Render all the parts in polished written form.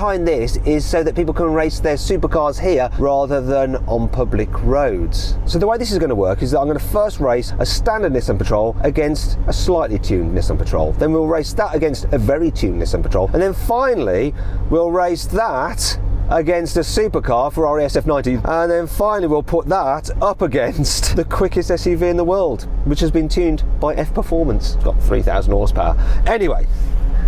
Behind this is so that people can race their supercars here rather than on public roads. So the way this is going to work is that I'm going to first race a standard Nissan Patrol against a slightly tuned Nissan Patrol. Then we'll race that against a very tuned Nissan Patrol. And then finally, we'll race that against a supercar, Ferrari SF90, and then finally we'll put that up against the quickest SUV in the world, which has been tuned by F Performance. It's got 3,000 horsepower. Anyway,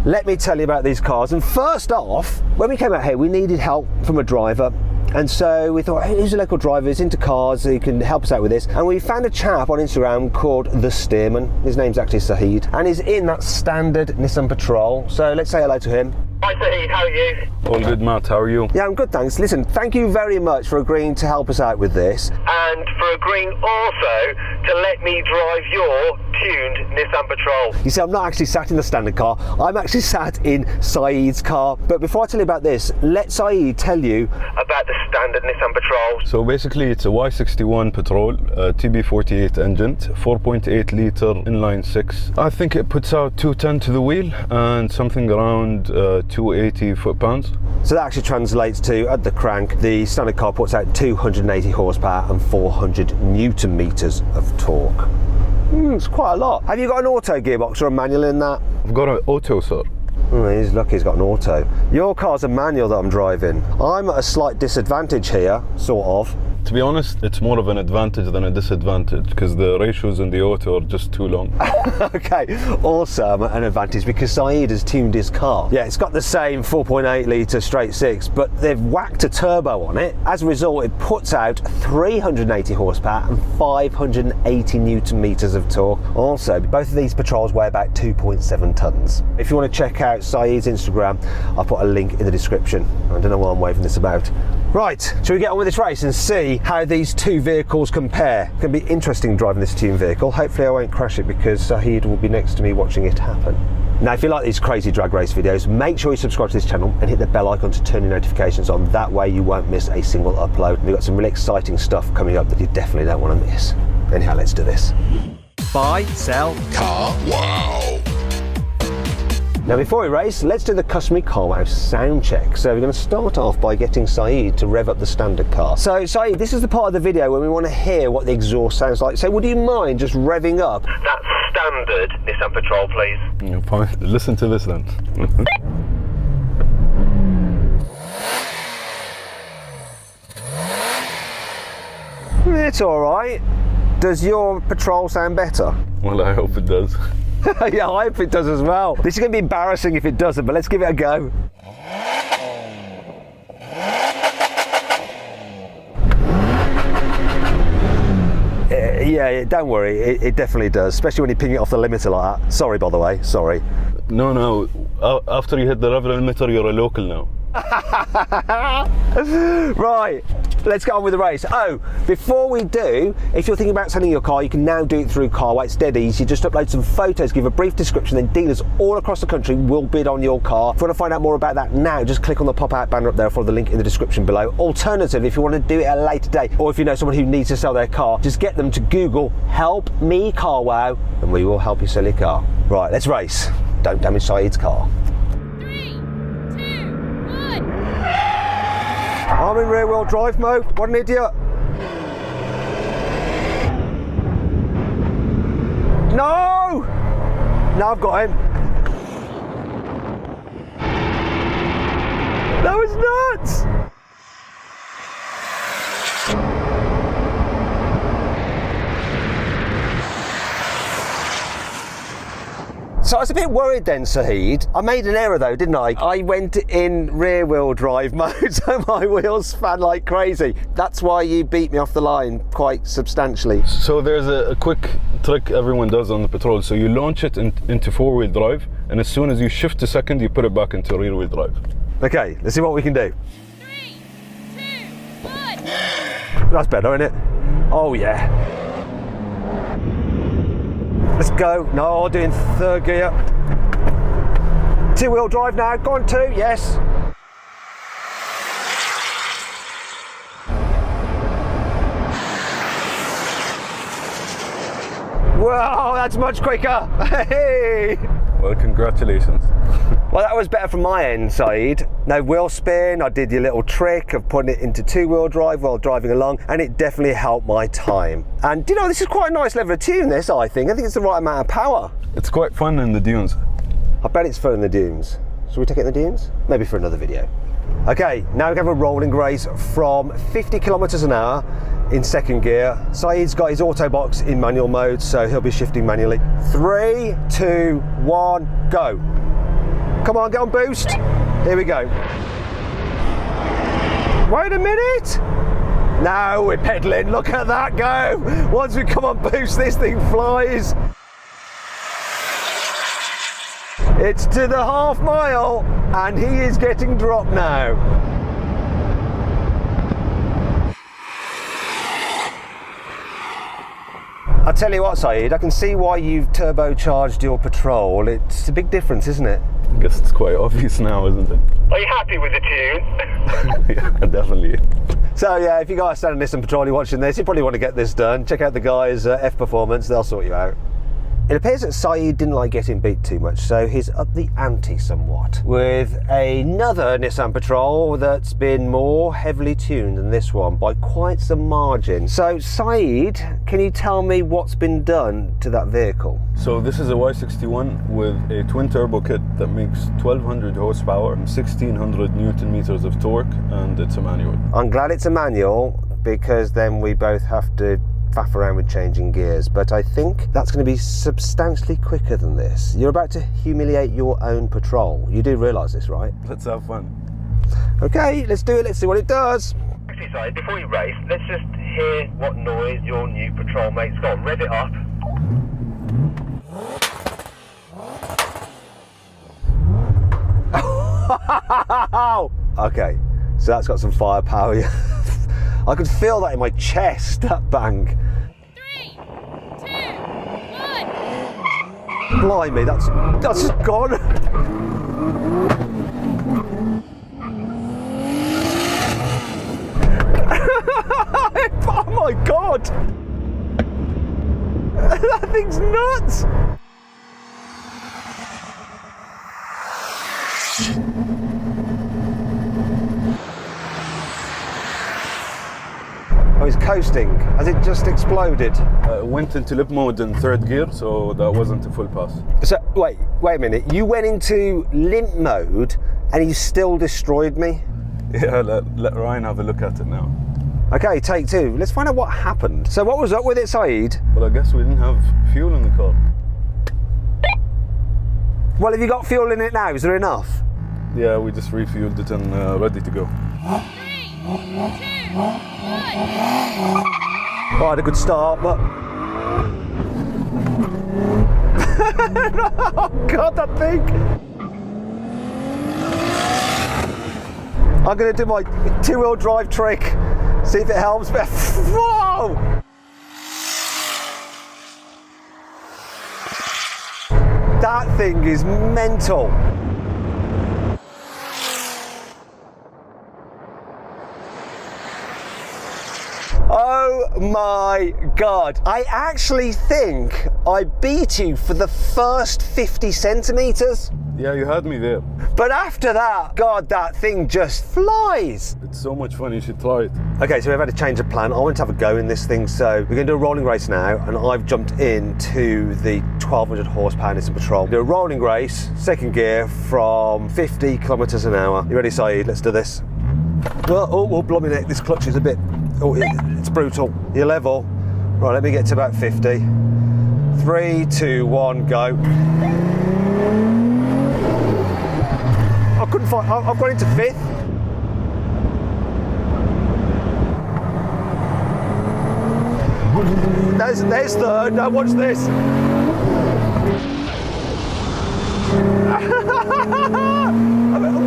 let me tell you about these cars. And first off, when we came out here, we needed help from a driver. And so we thought, hey, who's a local driver who's into cars who can help us out with this? And we found a chap on Instagram called The Steerman. His name's actually Saeed, and he's in that standard Nissan Patrol. So let's say hello to him. Hi Saeed, how are you? All good, Matt, how are you? Yeah, I'm good, thanks. Listen, thank you very much for agreeing to help us out with this. And for agreeing also to let me drive your tuned Nissan Patrol. You see, I'm not actually sat in the standard car, I'm actually sat in Saeed's car. But before I tell you about this, let Saeed tell you about the standard Nissan Patrol. So basically it's a Y61 Patrol, TB48 engine, 4.8 litre inline 6. I think it puts out 210 to the wheel and something around 280 foot-pounds. So that actually translates to, at the crank, the standard car puts out 280 horsepower and 400 newton meters of torque. It's quite a lot. Have you got an auto gearbox or a manual in that? I've got an auto, sir. He's lucky he's got an auto. Your car's a manual that I'm driving. I'm at a slight disadvantage here, sort of. To be honest, it's more of an advantage than a disadvantage because the ratios in the auto are just too long. Okay, also an advantage because Saeed has tuned his car. Yeah, it's got the same 4.8 litre straight six, but they've whacked a turbo on it. As a result, it puts out 380 horsepower and 580 newton meters of torque. Also, both of these Patrols weigh about 2.7 tons. If you want to check out Saeed's Instagram, I'll put a link in the description. I don't know what I'm waving this about. Right, shall we get on with this race and see how these two vehicles compare? It's going to be interesting driving this tuned vehicle. Hopefully I won't crash it because Saeed will be next to me watching it happen. Now, if you like these crazy drag race videos, make sure you subscribe to this channel and hit the bell icon to turn your notifications on. That way you won't miss a single upload. We've got some really exciting stuff coming up that you definitely don't want to miss. Anyhow, let's do this. Buy, sell, car, wow. Now before we race, let's do the customary car wow sound check. So we're going to start off by getting Saeed to rev up the standard car. So Saeed, this is the part of the video where we want to hear what the exhaust sounds like. So would you mind just revving up that standard Nissan Patrol, please? Yeah, fine. Listen to this then. It's alright. Does your Patrol sound better? Well, I hope it does. Yeah, I hope it does as well. This is going to be embarrassing if it doesn't, but let's give it a go. Yeah, don't worry, it definitely does, especially when you ping it off the limiter like that. Sorry, by the way, sorry. No, after you hit the rev limiter, you're a local now. Right, let's get on with the race. Oh, before we do, if you're thinking about selling your car, you can now do it through Carwow. It's dead easy. You just upload some photos, give a brief description, then dealers all across the country will bid on your car. If you want to find out more about that now, just click on the pop-out banner up there or follow the link in the description below. Alternatively, if you want to do it at a later date, or if you know someone who needs to sell their car, just get them to Google "Help Me Carwow" and we will help you sell your car. Right, let's race. Don't damage Saeed's car. I'm in rear wheel drive mode. What an idiot. No! Now I've got him. That was nuts! So I was a bit worried then, Saeed. I made an error though, didn't I? I went in rear wheel drive mode, so my wheels span like crazy. That's why you beat me off the line quite substantially. So there's a quick trick everyone does on the Patrol. So you launch it into four-wheel drive, and as soon as you shift to second, you put it back into rear-wheel drive. Okay, let's see what we can do. 3, 2, 1. That's better, isn't it? Oh yeah. Let's go. No, doing third gear. Two-wheel drive now. Go on, two. Yes. Wow, that's much quicker. Hey. Well, congratulations. Well, that was better from my end, Saeed. No wheel spin, I did your little trick of putting it into two-wheel drive while driving along, and it definitely helped my time. And you know, this is quite a nice level of tune, this, I think. I think it's the right amount of power. It's quite fun in the dunes. I bet it's fun in the dunes. Shall we take it in the dunes? Maybe for another video. Okay, now we have a rolling race from 50 kilometers an hour in second gear. Saeed's got his auto box in manual mode, so he'll be shifting manually. 3, 2, 1, go. Come on, get on boost. Here we go. Wait a minute. Now we're pedaling. Look at that go. Once we come on boost, this thing flies. It's to the half mile, and he is getting dropped now. I'll tell you what, Saeed, I can see why you've turbocharged your Patrol. It's a big difference, isn't it? I guess it's quite obvious now, isn't it? Are you happy with the tune? Yeah, definitely. So yeah, if you guys stand on Nissan Patrol, you're watching this, you probably want to get this done. Check out the guys at F Performance, they'll sort you out. It appears that Saeed didn't like getting beat too much, so he's upped the ante somewhat with another Nissan Patrol that's been more heavily tuned than this one by quite some margin. So Saeed, can you tell me what's been done to that vehicle? So this is a Y61 with a twin turbo kit that makes 1200 horsepower and 1600 Newton meters of torque, and it's a manual. I'm glad it's a manual, because then we both have to faff around with changing gears, but I think that's going to be substantially quicker than this. You're about to humiliate your own Patrol. You do realise this, right? Let's have fun. Okay, let's do it. Let's see what it does. Actually, sorry, before we race, let's just hear what noise your new Patrol makes. Go on, rev it up. Okay, so that's got some firepower. I could feel that in my chest, that bang. 3, 2, 1. Blimey, that's just gone. Oh my God! That thing's nuts! Oh, it's coasting. Has it just exploded? It went into lip mode in third gear, so that wasn't a full pass. So, wait a minute. You went into limp mode and you still destroyed me? Yeah, let Ryan have a look at it now. Okay, take two. Let's find out what happened. So what was up with it, Saeed? Well, I guess we didn't have fuel in the car. Well, have you got fuel in it now? Is there enough? Yeah, we just refueled it and ready to go. 3, 2, 1. Oh, I had a good start, but... Oh God, that thing! I'm going to do my two-wheel drive trick. See if it helps. Whoa! That thing is mental. Oh my God. I actually think I beat you for the first 50 centimetres. Yeah, you had me there. But after that, God, that thing just flies. It's so much fun, you should try it. Okay, so we've had a change of plan. I want to have a go in this thing, so we're going to do a rolling race now, and I've jumped into the 1200 horsepower Nissan Patrol. Do a rolling race, second gear, from 50 kilometers an hour. You ready, Saeed? Let's do this. Oh, blimey neck, this clutch is a bit, it's brutal. You're level. Right, let me get to about 50. 3, 2, 1, go. I couldn't find, I've got into fifth. There's third. Now watch this.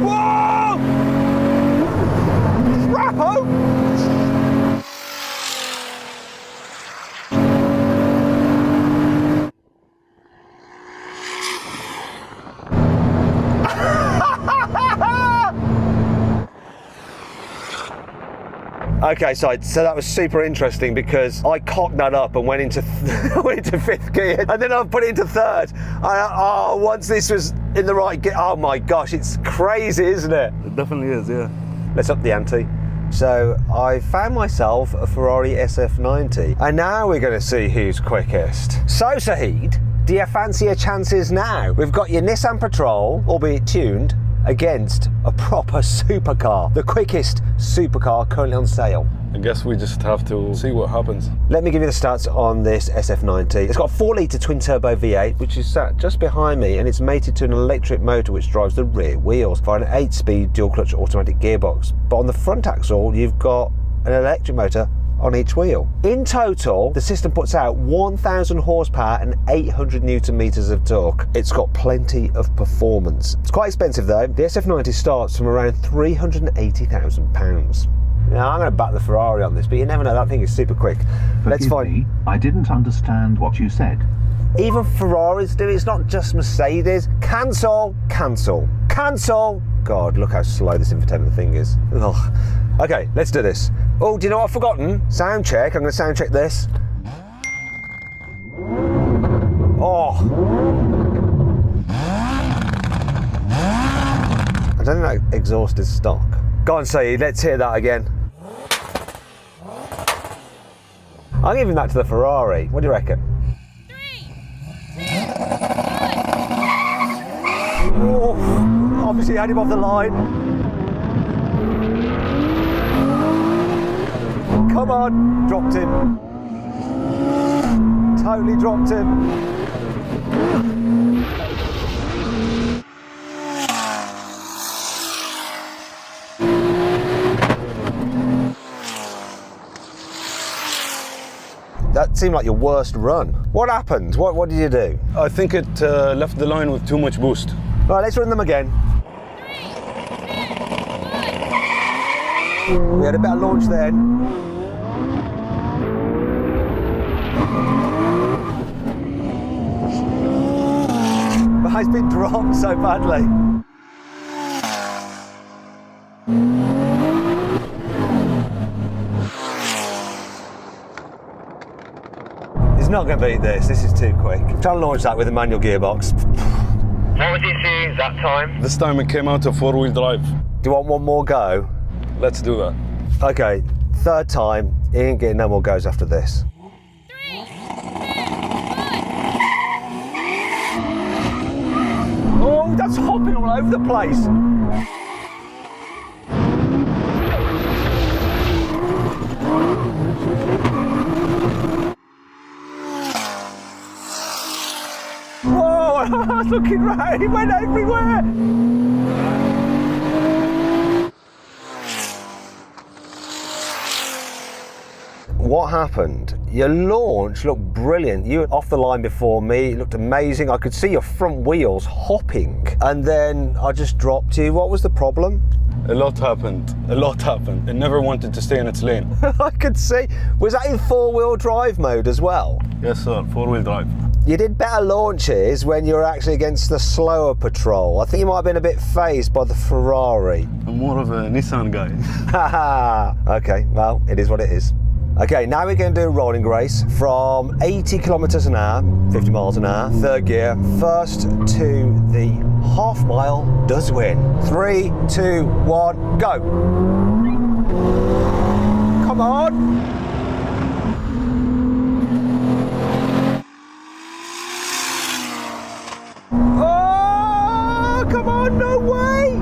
Whoa! Rappo! Okay, so that was super interesting because I cocked that up and went into fifth gear, and then I put it into third. Once this was in the right gear. Oh my gosh, it's crazy, isn't it? It definitely is, yeah. Let's up the ante. So I found myself a Ferrari SF90, and now we're going to see who's quickest. So Saheed, do you fancy your chances now? We've got your Nissan Patrol, albeit tuned, against a proper supercar, the quickest supercar currently on sale. I guess we just have to see what happens. Let me give you the stats on this SF90. It's got a 4-litre twin-turbo V8, which is sat just behind me, and it's mated to an electric motor which drives the rear wheels via an 8-speed dual-clutch automatic gearbox. But on the front axle, you've got an electric motor on each wheel. In total, the system puts out 1,000 horsepower and 800 newton meters of torque. It's got plenty of performance. It's quite expensive though. The SF90 starts from around £380,000. Now I'm going to back the Ferrari on this, but you never know, that thing is super quick. Let's find. Me, I didn't understand what you said. Even Ferraris do it, it's not just Mercedes. Cancel, cancel, cancel. God, look how slow this infotainment thing is. Ugh. Okay, let's do this. Oh, do you know what I've forgotten? Sound check. I'm going to sound check this. Oh. I don't think that exhaust is stock. Go on, Saeed, let's hear that again. I'm giving that to the Ferrari. What do you reckon? 3, 2, 1. Oh, obviously had him off the line. Come on, dropped him. Totally dropped him. That seemed like your worst run. What happened? What did you do? I think it left the line with too much boost. Right, let's run them again. 3, 2, 1. We had a better launch then. But it's been dropped so badly. He's not going to beat this. This is too quick. Try to launch that with a manual gearbox. What was it doing that time? This time it came out of 4-wheel drive. Do you want one more go? Let's do that. Okay, third time. He ain't getting no more goes after this. 3, 2, 1. Oh, that's hopping all over the place. Whoa, I was looking right, he went everywhere. What happened? Your launch looked brilliant. You were off the line before me. It looked amazing. I could see your front wheels hopping. And then I just dropped you. What was the problem? A lot happened. A lot happened. It never wanted to stay in its lane. I could see. Was that in 4-wheel drive mode as well? Yes, sir. 4-wheel drive. You did better launches when you were actually against the slower Patrol. I think you might have been a bit phased by the Ferrari. I'm more of a Nissan guy. Haha. Okay, well, it is what it is. Okay, now we're going to do a rolling race from 80 kilometers an hour, 50 miles an hour, third gear. First to the half mile does win. 3, 2, 1, go. Come on. Oh, come on, no way.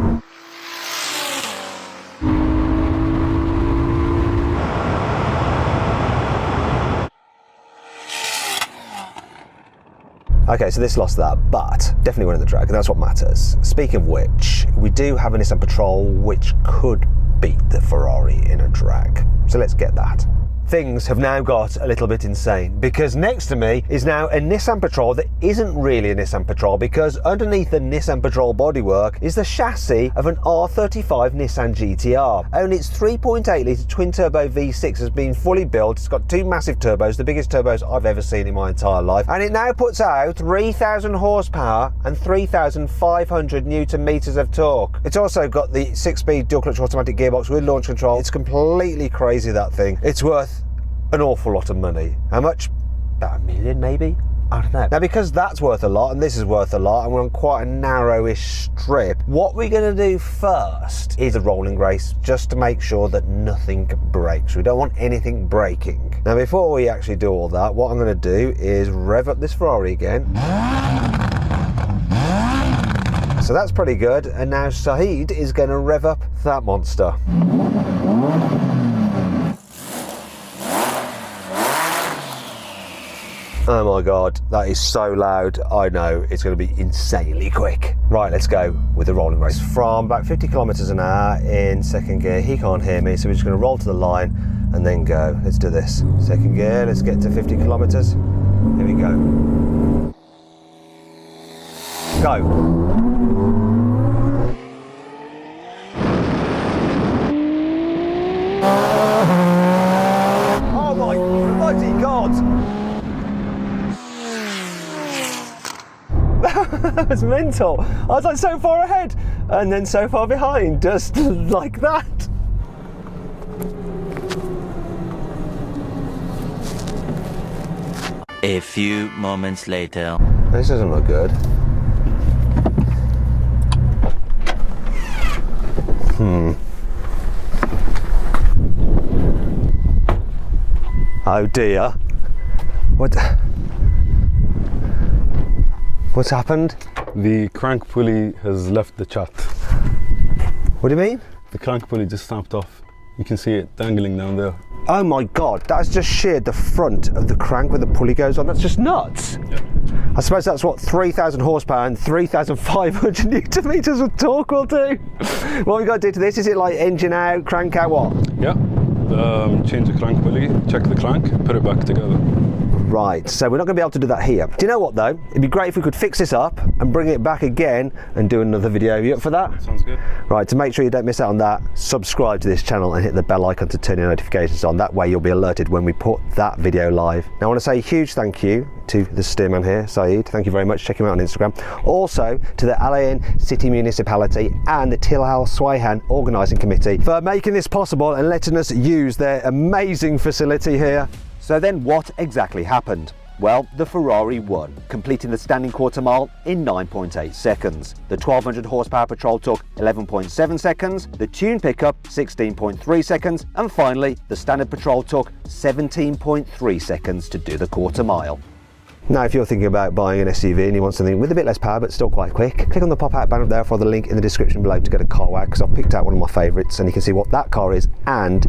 Okay, so this lost that, but definitely winning the drag, and that's what matters. Speaking of which, we do have a Nissan Patrol which could beat the Ferrari in a drag. So let's get that. Things have now got a little bit insane because next to me is now a Nissan Patrol that isn't really a Nissan Patrol, because underneath the Nissan Patrol bodywork is the chassis of an R35 Nissan GTR. Only its 3.8 litre twin-turbo V6 has been fully built. It's got 2 massive turbos, the biggest turbos I've ever seen in my entire life, and it now puts out 3,000 horsepower and 3,500 newton meters of torque. It's also got the 6-speed dual-clutch automatic gearbox with launch control. It's completely crazy, that thing. It's worth an awful lot of money. How much? About $1 million maybe? I don't know. Now, because that's worth a lot and this is worth a lot and we're on quite a narrowish strip, what we're going to do first is a rolling race just to make sure that nothing breaks. We don't want anything breaking. Now, before we actually do all that, what I'm going to do is rev up this Ferrari again. So that's pretty good. And now Saeed is going to rev up that monster. Oh my God, that is so loud. I know it's going to be insanely quick. Right, let's go with the rolling race. From about 50 kilometers an hour in second gear, he can't hear me, so we're just going to roll to the line and then go. Let's do this. Second gear, let's get to 50 kilometers. Here we go. Go. Oh my bloody God! That was mental. I was like so far ahead and then so far behind, just like that. A few moments later. This doesn't look good. Oh dear. What's happened? The crank pulley has left the chat. What do you mean? The crank pulley just snapped off. You can see it dangling down there. Oh my God, that's just sheared the front of the crank where the pulley goes on. That's just nuts. Yeah. I suppose that's what 3,000 horsepower and 3,500 newton meters of torque will do. What we got to do to this, is it like engine out, crank out, what? Yeah. Change the crank pulley, check the crank, put it back together. Right, so we're not going to be able to do that here. Do you know what though? It'd be great if we could fix this up and bring it back again and do another video. Are you up for that? Sounds good. Right, to make sure you don't miss out on that, subscribe to this channel and hit the bell icon to turn your notifications on. That way you'll be alerted when we put that video live. Now I want to say a huge thank you to the steerman here, Saeed. Thank you very much. Check him out on Instagram. Also to the Al Ain City Municipality and the Til Al Swayhan Organising Committee for making this possible and letting us use their amazing facility here. So then what exactly happened? Well, the Ferrari won, completing the standing quarter mile in 9.8 seconds. The 1200 horsepower Patrol took 11.7 seconds, the Tune pickup 16.3 seconds, and finally the standard Patrol took 17.3 seconds to do the quarter mile. Now, if you're thinking about buying an SUV and you want something with a bit less power but still quite quick, click on the pop-out banner up there for the link in the description below to go to Car Wax, because I've picked out one of my favourites and you can see what that car is and